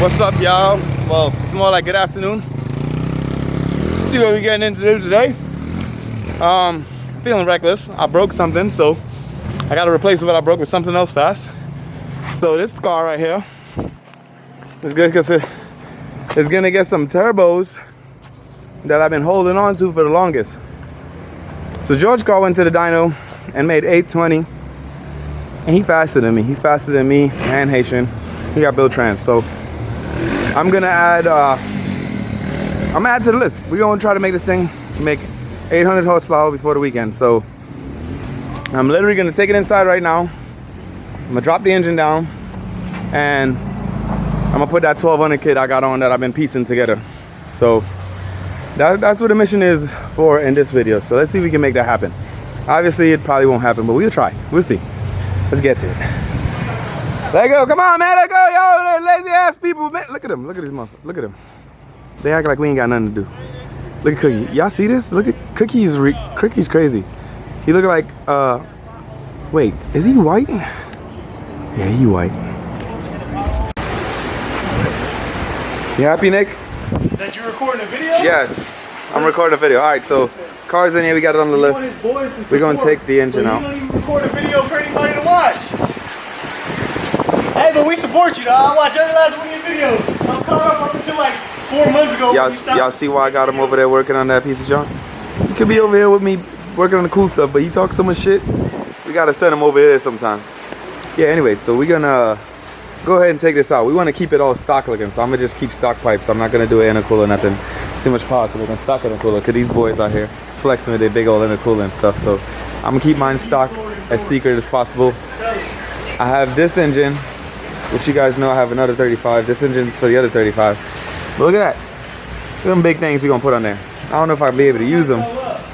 What's up, y'all? Well, it's more like good afternoon. See what we're getting into today. Feeling reckless. I broke something, so I gotta replace what I broke with something else fast. So this car right here is good because it's gonna get some turbos that I've been holding on to for the longest. So George car went to the dyno and made 820, and he faster than me. He faster than me and Haitian. He got build trans. So I'm gonna add to the list. We're gonna try to make this thing make 800 horsepower before the weekend. So I'm literally gonna take it inside right now. I'm gonna drop the engine down, and I'm gonna put that 1200 kit I got on that I've been piecing together. So that's what the mission is for in this video. So let's see if we can make that happen. Obviously it probably won't happen, but we'll try. We'll see. Let's get to it. Let go. Come on, man. Let go. Yo, lazy ass people, man. Look at them. Look at this motherfucker. Look at them. They act like we ain't got nothing to do. Look at Cookie. Y'all see this? Look at Cookie's crazy. He look like wait, is he white? Yeah, he white. You happy, Nick? That you recording a video? Yes, I'm recording a video. All right, so car's in here. We got it on the lift. We're gonna take the engine out. You don't even record a video for anybody to watch. Hey, but we support you, dog. I watch every last one of your videos. I'm caught up until like 4 months ago. Y'all see why I got him over there working on that piece of junk? He could be over here with me working on the cool stuff, but he talks so much shit. We gotta send him over here sometime. Yeah, anyway, so we're gonna go ahead and take this out. We want to keep it all stock looking, so I'm gonna just keep stock pipes. I'm not gonna do an intercooler or nothing. It's too much power because we're gonna stock intercooler because these boys out here flexing with their big old intercooler and stuff. So I'm gonna keep mine stock as secret as possible. I have this engine, which you guys know I have another 35. This engine's for the other 35. But look at that. Look at them big things we're gonna put on there. I don't know if I'll be able to use them,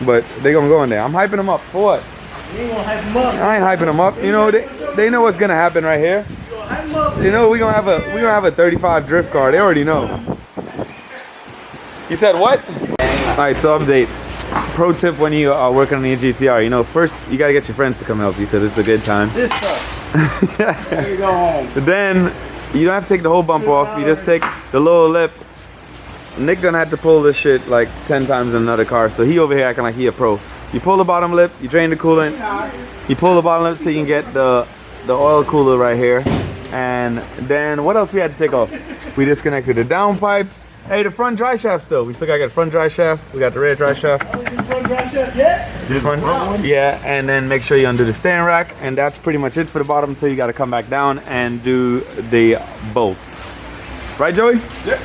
but they're gonna go in there. I'm hyping them up for what? You ain't gonna hype them up. I ain't hyping them up. You know, they know what's gonna happen right here. You know, we're gonna have a 35 drift car. They already know. You said what? Alright, so update. Pro tip when you are working on your GTR, you know, first you gotta get your friends to come help you because it's a good time. This sucks. Here you go home. Then you don't have to take the whole bump off. You just take the lower lip. Nick done had to pull this shit like 10 times in another car, so he over here acting like he a pro. You pull the bottom lip, you drain the coolant. You pull the bottom lip so you can get the oil cooler right here. And then what else we had to take off? We disconnected the downpipe. Hey, the front dry shaft still. We still got the front dry shaft. We got the rear dry shaft. Front dry shaft yet? This one? Yeah, and then make sure you undo the steering rack. And that's pretty much it for the bottom. So you got to come back down and do the bolts. Right, Joey? Yeah.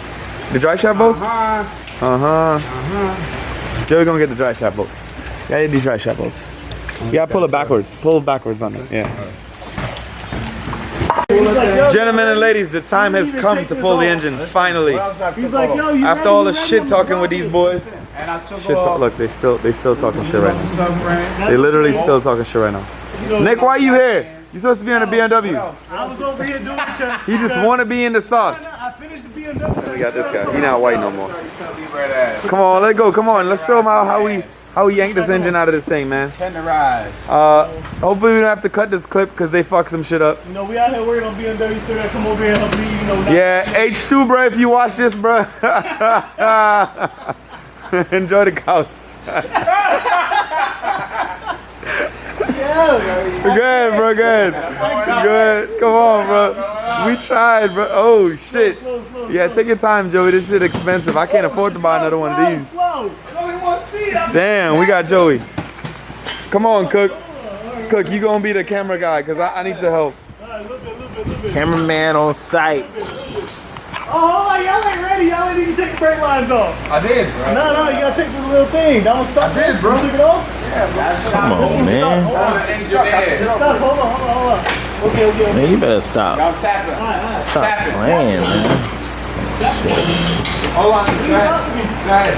The dry shaft bolts? Uh-huh. Joey gonna get the dry shaft bolts. Yeah, get these dry shaft bolts. You gotta pull it backwards. Pull backwards on it. Yeah. Gentlemen and ladies, the time has come to pull the engine, finally. After all the shit talking with these boys. Look, they still talking shit right now. They literally still talking shit right now. Nick, why you here? You supposed to be on a BMW. I was over here doing because He just want to be in the sauce. I finished the BMW. We got this guy. He not white no more. Come on, let's go. Come on, let's show him how we yank this engine out of this thing, man. Tenderize. Hopefully we don't have to cut this clip because they fuck some shit up. You know, we out here working on BMW, still gotta come over here and help you, you know. Yeah, H2, bro, if you watch this, bro. Enjoy the couch. Good, bro, good. Good. Come on, bro. We tried, bro. Oh, shit. Yeah, take your time, Joey. This shit expensive. I can't afford to buy another one of these. Damn, we got Joey. Come on, Cook. Cook, you gonna be the camera guy because I need to help. Cameraman on site. Oh, hold on, y'all ain't ready. Y'all ain't even take the brake lines off. I did, bro. No, you gotta take this little thing. That was stuck. I did, bro. You took it off? Yeah, bro. Come on, man. Hold on. It's stuck. Hold on. Okay. Man, you better stop. Y'all tap it. Stop playing, man. Hold on, go ahead.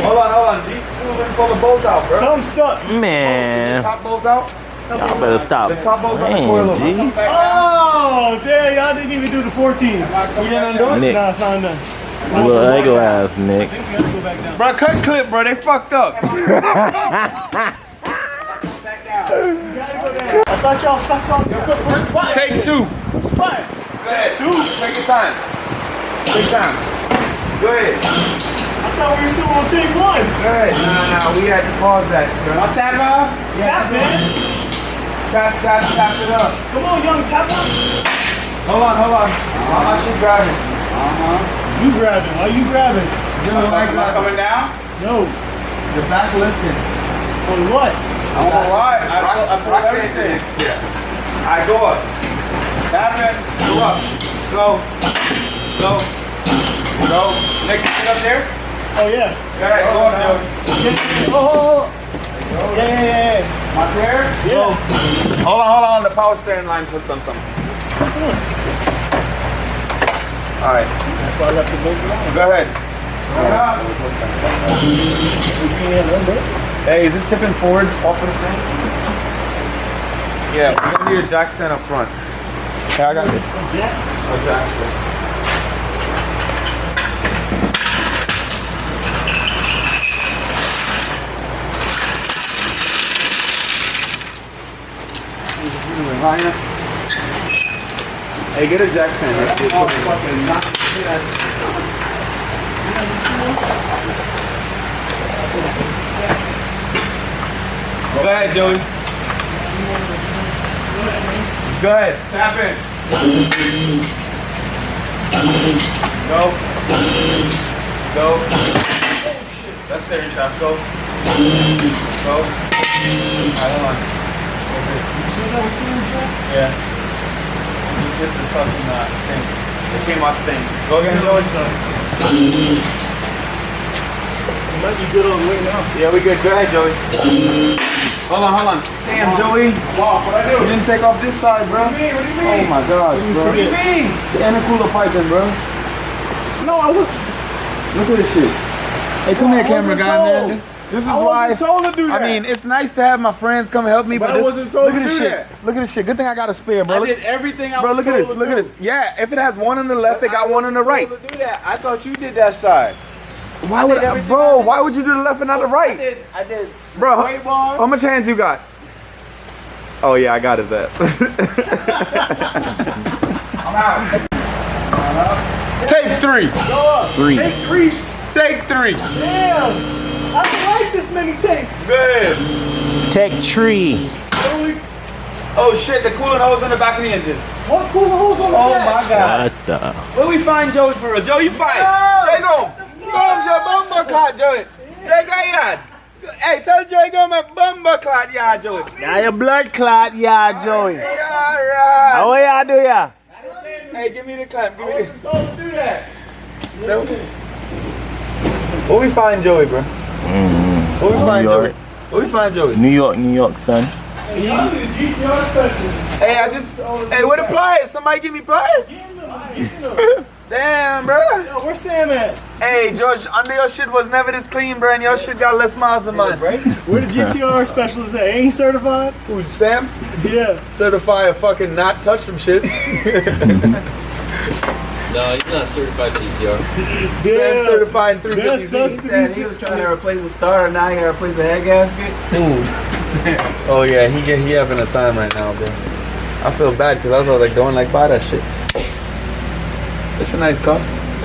Hold on. These fools didn't pull the bolts out, bro. Some stuck. Man, Top bolts out? y'all better stop The top bolts on the playing, coil. G. Oh, damn, y'all didn't even do the 14s. You didn't undo it? Nick. Nah, it's not undone. Little ego ass, Nick. I think we have to go back down. Bro, cut clip, bro. They fucked up. You gotta go down. I thought y'all sucked on your foot. Take two. What? Go ahead. 2. Take your time. Take time. Go ahead. I thought we were still on take 1. Go ahead. No. We had to pause that. I'll tap out. Tap, man. Tap it up. Come on, young, tap up. Hold on. While my shit grabbing. You grabbing. Why you grabbing? Am I coming down? No. The back lifting. On what? I'm alright. I put everything. Yeah. Alright, go up. Tap it. Go up. Go. Nick, you up there? Oh, yeah. Alright, go up, Joe. Oh. Yeah. My chair? Yeah. Hold on. The power steering line's hooked on something. Alright. That's why I left the boat behind. Go ahead. Hey, is it tipping forward off of the thing? Yeah, we're gonna need a jack stand up front. Hey, I got it. A jack stand. Hey, get a jack stand. Go ahead, Joey. Go ahead. Tap in. Go. That's steering shaft. Go. Alright, hold on. Yeah. Just hit the fucking thing. It came off the thing. Go again, Joey. Might be good on the way now. Yeah, we good. Go ahead, Joey. Hold on. Damn, Joey. Wow, what I do? You didn't take off this side, bro. What do you mean? Oh my gosh, bro. What do you mean? The intercooler piping, bro. No, I was. Look at this shit. Hey, come here, camera guy, man. This is I why. wasn't told to do that. I mean, it's nice to have my friends come help me, but I this, wasn't told look to at this do shit. that. Look at this shit. Good thing I got a spare, bro. I Look, did everything I bro, was look at told this. to Look do. at this. Yeah, if it has one on the left, it got one on the right. To do that. I thought you did that side. Why would, bro? Why would you do the left and not the right? I did. Bro, Weight bar. how much hands you got? Oh yeah, I got his ass. I'm out. Take 3. Go up. 3. Take 3. Take 3. Damn. I don't like this many takes. Good. Tech tree. Oh shit, the coolant hose in the back of the engine. What cooler hose on the back? My god. What the? Where we find Joey for real? Joe, you find. Joey, go. Go, Joe, bumper clot, Joey. Joey, go yard. Hey, tell Joey go my bumper clot yard, Joey. Now your blood clot, yeah, Joey. Alright. How y'all do ya? Hey, give me the clamp. Give me I wasn't told to do that. the. Where we find Joey, bro? Where we find York. Joey? Where we find Joey? New York, son. GTR specialist. Hey, hey, where the pliers? Somebody give me pliers? Damn, bro. Yo, where's Sam at? Hey, George, under your shit was never this clean, bro, and your shit got less miles than mine. Where the GTR specialist at? Ain't certified? Who, Sam? Yeah. Certify a fucking not touch them shits. No, he's not certified GTR. Sam certified in That 350Z. sucks to be He was trying to replace the starter, now he gotta replace the head gasket. Oh yeah, he having a time right now, bro. I feel bad because I was like going like buy that shit. It's a nice car.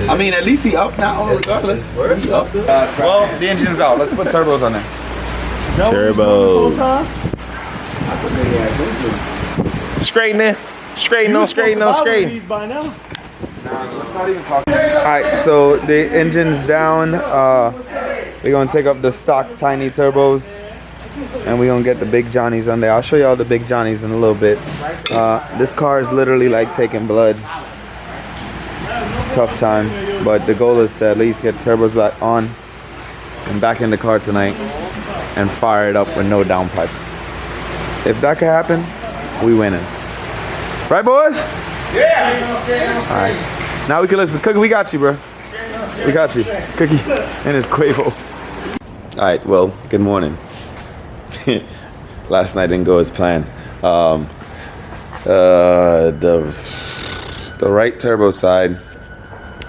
I mean, at least he up now, regardless. He up. Well, the engine's out. Let's put turbos on there. Turbo. Straightening. Straighten. These by now. Let's not even talk. Alright, so the engine's down. We're gonna take up the stock tiny turbos and we're gonna get the big Johnnies on there. I'll show y'all the big Johnnies in a little bit. This car is literally like taking blood. It's a tough time, but the goal is to at least get turbos back on and back in the car tonight and fire it up with no downpipes. If that can happen, we winning. Right, boys? Yeah. All right. Now we can listen. Cookie, we got you, bro. We got you. Cookie and his Quavo. All right. Well, good morning. Last night didn't go as planned. The right turbo side,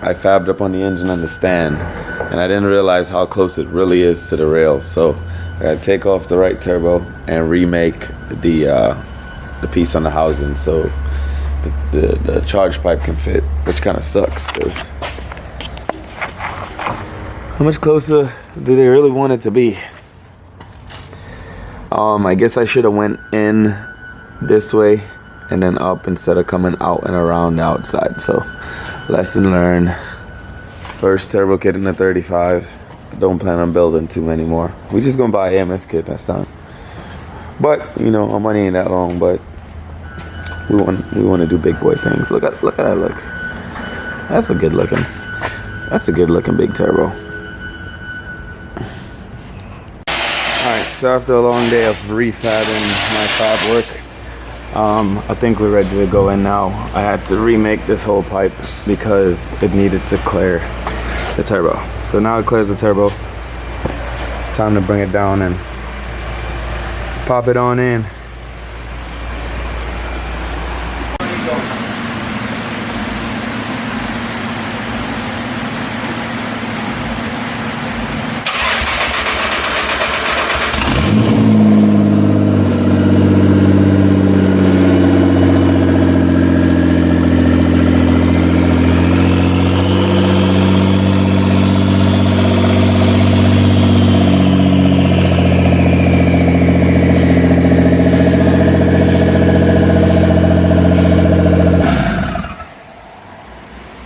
I fabbed up on the engine on the stand, and I didn't realize how close it really is to the rail. So I gotta take off the right turbo and remake the piece on the housing. So the charge pipe can fit, which kind of sucks because how much closer do they really want it to be? I guess I should have went in this way and then up instead of coming out and around the outside. So lesson learned. First turbo kit in the 35. Don't plan on building too many more. We just gonna buy AMS kit next time. But you know, our money ain't that long, but we want to do big boy things. Look at that look. That's a good looking big turbo. Alright, so after a long day of refabbing my fab work, I think we're ready to go in now. I had to remake this whole pipe because it needed to clear the turbo. So now it clears the turbo. Time to bring it down and pop it on in.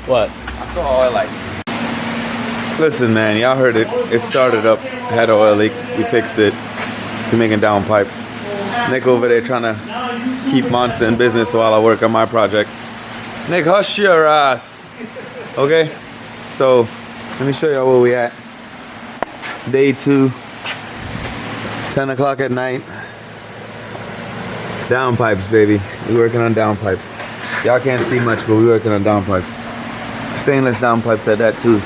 What? I saw oil leak. Listen, man, y'all heard it. It started up, had an oil leak. We fixed it. We're making downpipe. Nick over there trying to keep Monster in business while I work on my project. Nick, hush your ass. Okay? So, let me show y'all where we at. Day 2, 10 o'clock at night. Downpipes, baby. We working on downpipes. Y'all can't see much, but we working on downpipes. Stainless downpipes at that too.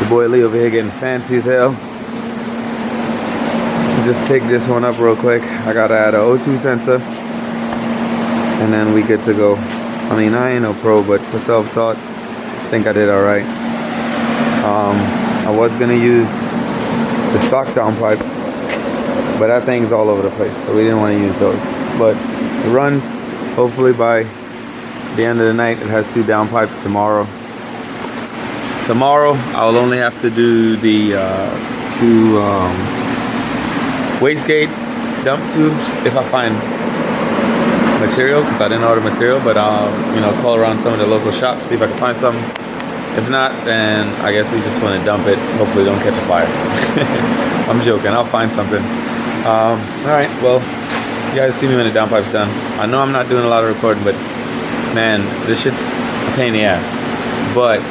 The boy Lee over here getting fancy as hell. Just take this one up real quick. I gotta add a O2 sensor, and then we good to go. I mean, I ain't no pro, but for self-taught, I think I did all right. I was gonna use the stock downpipe, but that thing's all over the place, so we didn't want to use those. But it runs. Hopefully by the end of the night, it has 2 downpipes tomorrow. Tomorrow, I'll only have to do the 2 wastegate dump tubes if I find material, because I didn't order material, but I'll call around some of the local shops, see if I can find some. If not, then I guess we just want to dump it. Hopefully don't catch a fire. I'm joking, I'll find something. Alright, well, you guys see me when the downpipe's done. I know I'm not doing a lot of recording, but man, this shit's a pain in the ass. But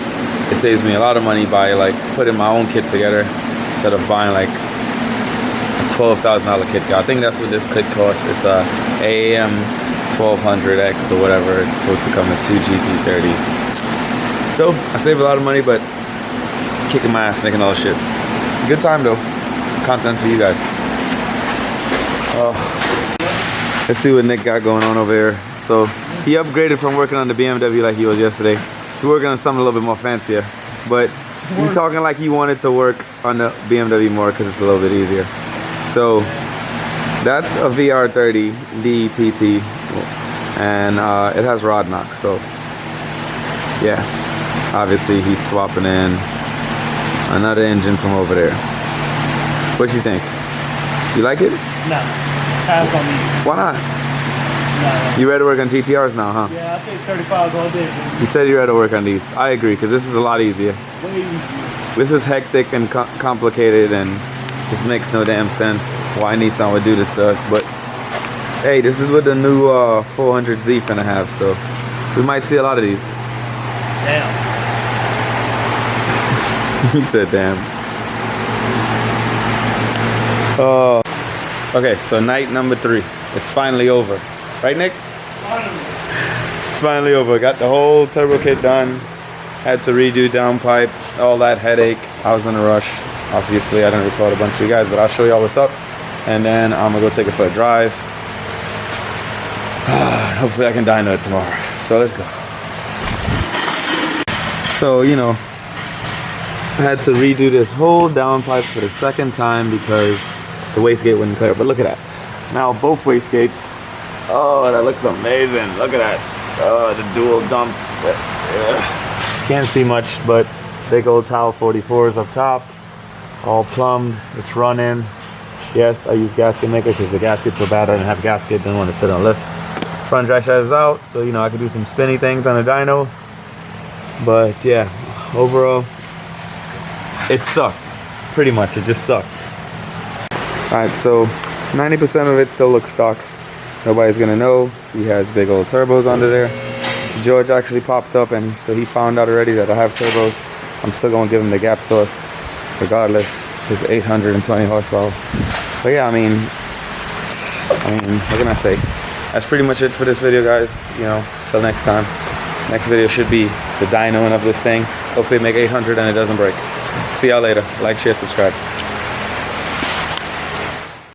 it saves me a lot of money by like putting my own kit together instead of buying like a $12,000 kit. I think that's what this kit costs. It's a AAM 1200X or whatever. It's supposed to come with 2 GT30s. So I save a lot of money, but it's kicking my ass making all this shit. Good time though. Content for you guys. Let's see what Nick got going on over here. So he upgraded from working on the BMW like he was yesterday. He's working on something a little bit more fancier, but he's talking like he wanted to work on the BMW more because it's a little bit easier. So that's a VR30 DTT, and it has rod knock. So yeah, obviously he's swapping in another engine from over there. What you think? You like it? No, pass on these. Why not? No. You ready to work on GTRs now, huh? Yeah, I'll take 35s all day. Bro. You said you ready to work on these. I agree, because this is a lot easier. Way easier. This is hectic and complicated and just makes no damn sense why Nissan would do this to us. But hey, this is what the new 400Z finna have, so we might see a lot of these. Damn. He said damn. Okay, so night number 3. It's finally over. Right, Nick? It's finally over. Got the whole turbo kit done. Had to redo downpipe, all that headache. I was in a rush. Obviously, I didn't record a bunch of you guys, but I'll show y'all what's up. And then I'm gonna go take it for a drive. Hopefully I can dyno it tomorrow. So let's go. So, I had to redo this whole downpipe for the 2nd time because the wastegate wouldn't clear. But look at that. Now both wastegates. Oh, that looks amazing. Look at that. The dual dump. Can't see much, but big old towel 44s up top, all plumbed. It's running. Yes, I use gasket maker because the gasket's so bad. I didn't have gasket, didn't want to sit on lift. Front drive shaft is out, so you know I could do some spinny things on a dyno. But yeah, overall, it sucked. Pretty much, it just sucked. Alright, so 90% of it still looks stock. Nobody's gonna know. He has big old turbos under there. George actually popped up, and so he found out already that I have turbos. I'm still gonna give him the gap source regardless. His 820 horsepower. But yeah, I mean, what can I say? That's pretty much it for this video, guys. You know, till next time. Next video should be the dynoing of this thing. Hopefully make 800 and it doesn't break. See y'all later. Like, share, subscribe.